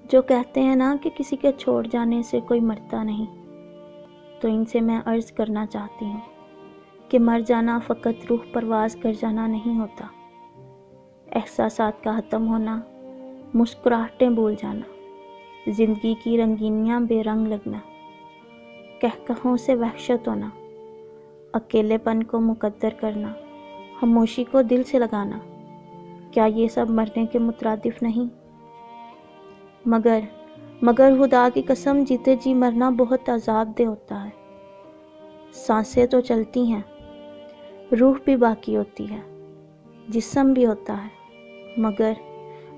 جو کہتے ہیں نا کہ کسی کے چھوڑ جانے سے کوئی مرتا نہیں، تو ان سے میں عرض کرنا چاہتی ہوں کہ مر جانا فقط روح پرواز کر جانا نہیں ہوتا، احساسات کا ختم ہونا، مسکراہٹیں بھول جانا، زندگی کی رنگینیاں بے رنگ لگنا، کہکہوں سے وحشت ہونا، اکیلے پن کو مقدر کرنا، خاموشی کو دل سے لگانا، کیا یہ سب مرنے کے مترادف نہیں؟ مگر خدا کی قسم جیتے جی مرنا بہت عذاب دہ ہوتا ہے۔ سانسیں تو چلتی ہیں، روح بھی باقی ہوتی ہے، جسم بھی ہوتا ہے،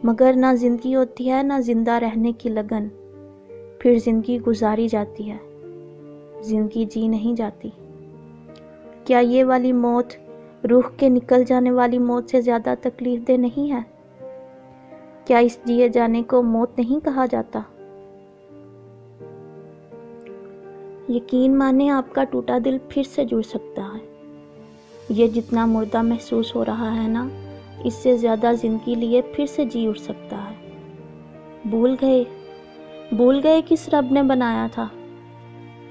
مگر نہ زندگی ہوتی ہے نہ زندہ رہنے کی لگن، پھر زندگی گزاری جاتی ہے، زندگی جی نہیں جاتی۔ کیا یہ والی موت روح کے نکل جانے والی موت سے زیادہ تکلیف دہ نہیں ہے؟ کیا اس جیے جانے کو موت نہیں کہا جاتا؟ یقین مانے آپ کا ٹوٹا دل پھر سے جڑ سکتا ہے۔ یہ جتنا مردہ محسوس ہو رہا ہے نا، اس سے زیادہ زندگی لیے پھر سے جی اٹھ سکتا ہے۔ بھول گئے کس رب نے بنایا تھا،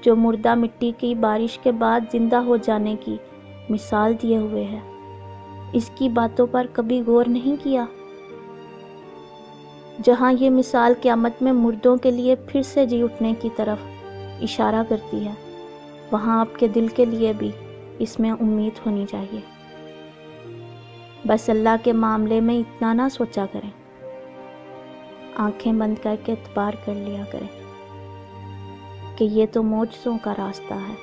جو مردہ مٹی کی بارش کے بعد زندہ ہو جانے کی مثال دیے ہوئے ہے۔ اس کی باتوں پر کبھی غور نہیں کیا؟ جہاں یہ مثال قیامت میں مردوں کے لیے پھر سے جی اٹھنے کی طرف اشارہ کرتی ہے، وہاں آپ کے دل کے لیے بھی اس میں امید ہونی چاہیے۔ بس اللہ کے معاملے میں اتنا نہ سوچا کریں، آنکھیں بند کر کے اعتبار کر لیا کریں کہ یہ تو معجزوں کا راستہ ہے۔